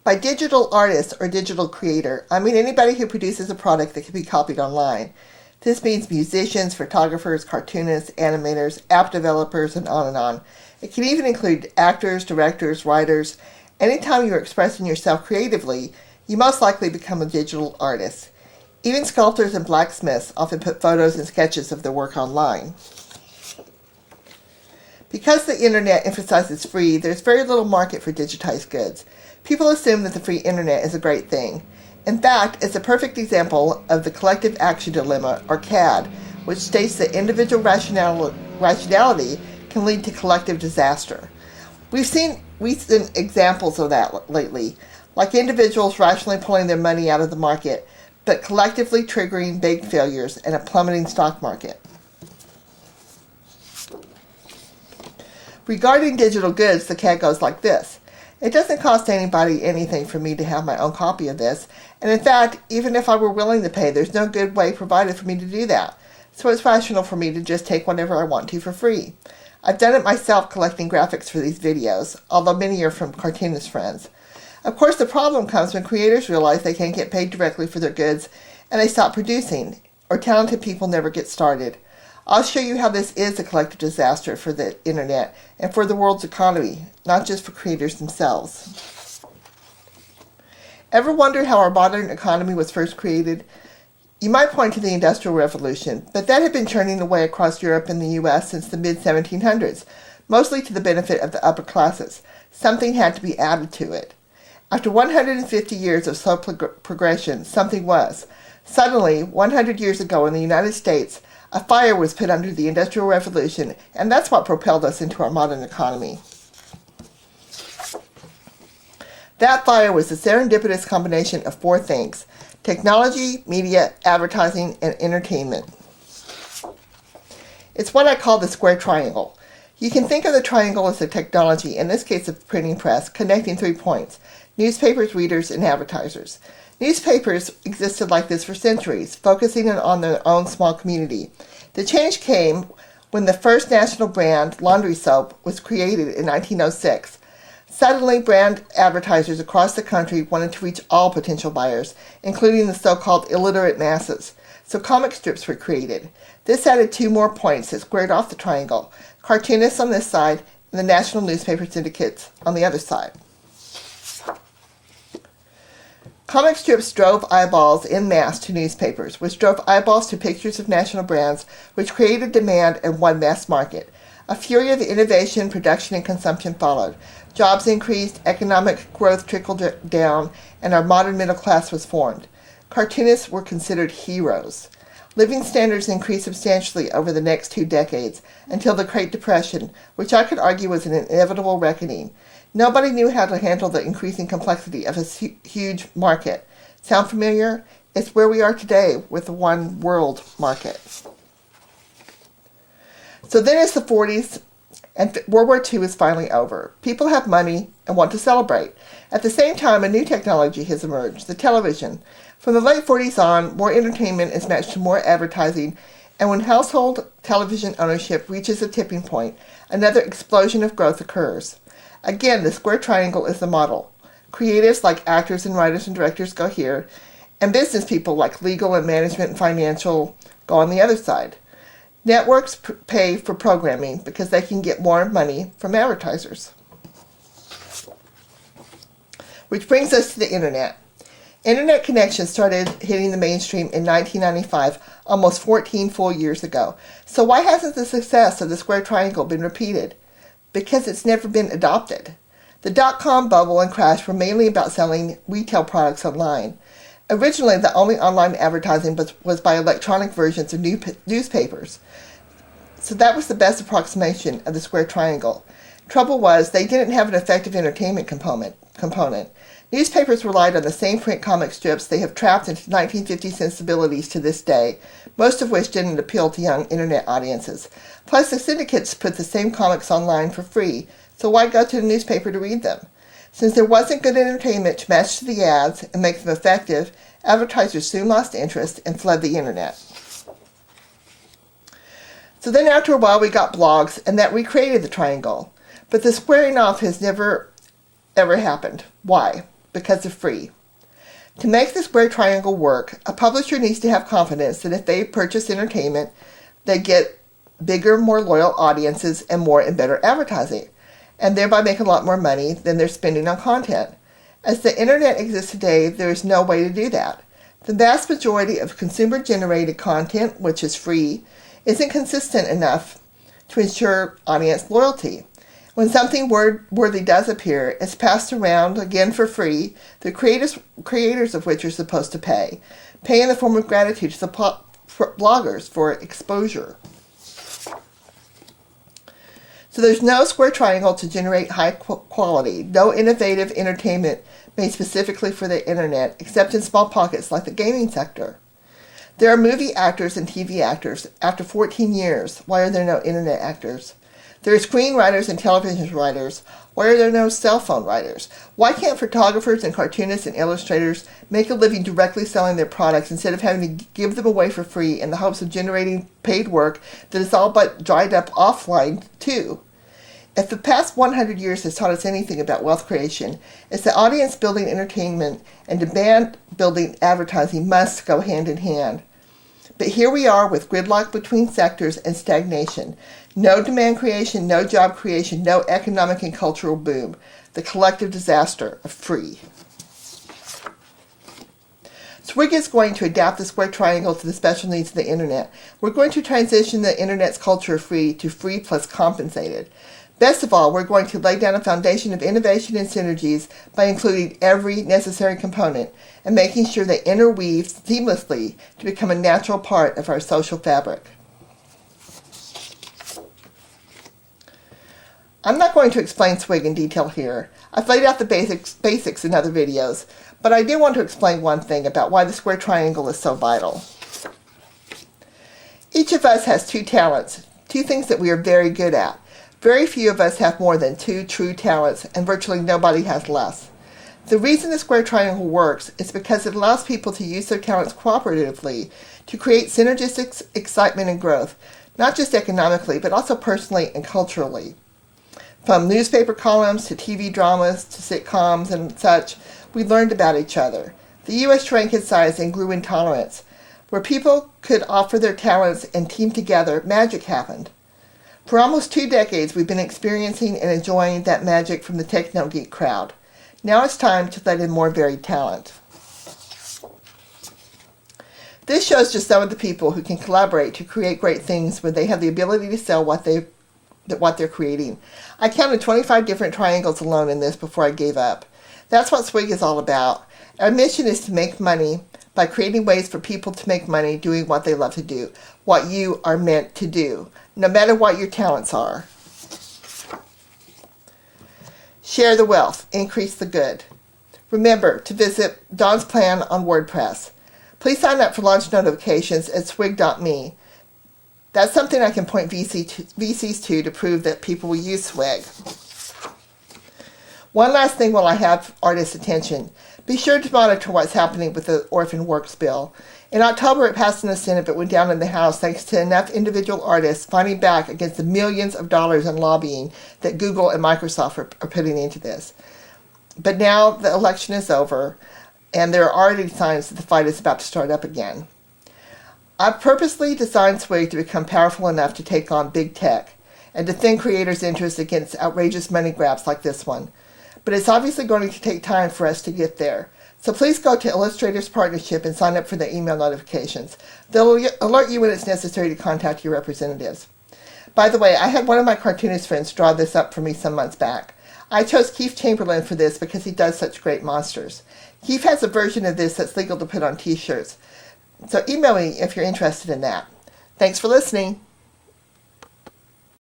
By digital artist or digital creator, I mean anybody who produces a product that can be copied online. This means musicians, photographers, cartoonists, animators, app developers, and on and on. It can even include actors, directors, writers. Anytime you're expressing yourself creatively, you most likely become a digital artist. Even sculptors and blacksmiths often put photos and sketches of their work online. Because the internet emphasizes free, there's very little market for digitized goods. People assume that the free internet is a great thing. In fact, it's a perfect example of the collective action dilemma, or CAD, which states that individual rationality can lead to collective disaster. We've seen recent examples of that lately, like individuals rationally pulling their money out of the market, but collectively triggering big failures and a plummeting stock market. Regarding digital goods, the CAD goes like this. It doesn't cost anybody anything for me to have my own copy of this, and in fact, even if I were willing to pay, there's no good way provided for me to do that. So it's rational for me to just take whatever I want to for free. I've done it myself collecting graphics for these videos, although many are from cartoonist friends. Of course, the problem comes when creators realize they can't get paid directly for their goods and they stop producing, or talented people never get started. I'll show you how this is a collective disaster for the internet and for the world's economy, not just for creators themselves. Ever wondered how our modern economy was first created? You might point to the Industrial Revolution, but that had been churning away across Europe and the U.S. since the mid-1700s, mostly to the benefit of the upper classes. Something had to be added to it. After 150 years of slow progression, something was. Suddenly, 100 years ago in the United States, a fire was put under the Industrial Revolution, and that's what propelled us into our modern economy. That fire was the serendipitous combination of four things: technology, media, advertising, and entertainment. It's what I call the square triangle. You can think of the triangle as the technology, in this case a printing press, connecting 3 points: newspapers, readers, and advertisers. Newspapers existed like this for centuries, focusing on their own small community. The change came when the first national brand, laundry soap, was created in 1906. Suddenly, brand advertisers across the country wanted to reach all potential buyers, including the so-called illiterate masses. So comic strips were created. This added 2 more points that squared off the triangle: cartoonists on this side and the national newspaper syndicates on the other side. Comic strips drove eyeballs en masse to newspapers, which drove eyeballs to pictures of national brands, which created demand and won mass market. A fury of innovation, production, and consumption followed. Jobs increased, economic growth trickled down, and our modern middle class was formed. Cartoonists were considered heroes. Living standards increased substantially over the next 2 decades, until the Great Depression, which I could argue was an inevitable reckoning. Nobody knew how to handle the increasing complexity of a huge market. Sound familiar? It's where we are today with the one world market. So then it's the 40s, and World War II is finally over. People have money and want to celebrate. At the same time, a new technology has emerged, the television. From the late 40s on, more entertainment is matched to more advertising, and when household television ownership reaches a tipping point, another explosion of growth occurs. Again, the square triangle is the model. Creatives like actors and writers and directors go here, and business people like legal and management and financial go on the other side. Networks pay for programming because they can get more money from advertisers. Which brings us to the internet. Internet connections started hitting the mainstream in 1995, almost 14 full years ago. So why hasn't the success of the square triangle been repeated? Because it's never been adopted. The dot-com bubble and crash were mainly about selling retail products online. Originally, the only online advertising was by electronic versions of newspapers. So that was the best approximation of the square triangle. Trouble was, they didn't have an effective entertainment component. Newspapers relied on the same print comic strips they have trapped into 1950 sensibilities to this day, most of which didn't appeal to young internet audiences. Plus, the syndicates put the same comics online for free, so why go to the newspaper to read them? Since there wasn't good entertainment to match to the ads and make them effective, advertisers soon lost interest and fled the internet. So then after a while we got blogs, and that recreated the triangle. But the squaring off has never, ever happened. Why? because of free. To make the square triangle work, a publisher needs to have confidence that if they purchase entertainment, they get bigger, more loyal audiences and more and better advertising, and thereby make a lot more money than they're spending on content. As the internet exists today, there is no way to do that. The vast majority of consumer-generated content, which is free, isn't consistent enough to ensure audience loyalty. When something worthy does appear, it's passed around again for free, the creators of which are supposed to pay in the form of gratitude to the bloggers for exposure. So there's no square triangle to generate high quality, no innovative entertainment made specifically for the internet, except in small pockets like the gaming sector. There are movie actors and TV actors after 14 years. Why are there no internet actors? There are screenwriters and television writers. Why are there no cell phone writers? Why can't photographers and cartoonists and illustrators make a living directly selling their products instead of having to give them away for free in the hopes of generating paid work that is all but dried up offline too? If the past 100 years has taught us anything about wealth creation, it's that audience-building entertainment and demand-building advertising must go hand in hand. But here we are with gridlock between sectors and stagnation. No demand creation, no job creation, no economic and cultural boom. The collective disaster of free. Swig is going to adapt the square triangle to the special needs of the internet. We're going to transition the internet's culture of free to free plus compensated. Best of all, we're going to lay down a foundation of innovation and synergies by including every necessary component and making sure they interweave seamlessly to become a natural part of our social fabric. I'm not going to explain Swig in detail here. I've laid out the basics in other videos, but I do want to explain one thing about why the square triangle is so vital. Each of us has two talents, two things that we are very good at. Very few of us have more than two true talents, and virtually nobody has less. The reason the square triangle works is because it allows people to use their talents cooperatively to create synergistic excitement and growth, not just economically, but also personally and culturally. From newspaper columns to TV dramas to sitcoms and such, we learned about each other. The U.S. shrank in size and grew in tolerance. Where people could offer their talents and team together, magic happened. For almost 2 decades, we've been experiencing and enjoying that magic from the techno-geek crowd. Now it's time to let in more varied talent. This shows just some of the people who can collaborate to create great things when they have the ability to sell what they're creating. I counted 25 different triangles alone in this before I gave up. That's what Swig is all about. Our mission is to make money by creating ways for people to make money doing what they love to do, what you are meant to do, no matter what your talents are. Share the wealth, increase the good. Remember to visit Dawn's plan on WordPress. Please sign up for launch notifications at swig.me. That's something I can point VCs to prove that people will use Swig. One last thing while I have artists' attention. Be sure to monitor what's happening with the Orphan Works Bill. In October, it passed in the Senate but went down in the House thanks to enough individual artists fighting back against the millions of dollars in lobbying that Google and Microsoft are putting into this. But now the election is over, and there are already signs that the fight is about to start up again. I've purposely designed Swig to become powerful enough to take on big tech and defend creators' interests against outrageous money grabs like this one. But it's obviously going to take time for us to get there. So please go to Illustrators Partnership and sign up for the email notifications. They'll alert you when it's necessary to contact your representatives. By the way, I had one of my cartoonist friends draw this up for me some months back. I chose Keith Chamberlain for this because he does such great monsters. Keith has a version of this that's legal to put on t-shirts. So email me if you're interested in that. Thanks for listening.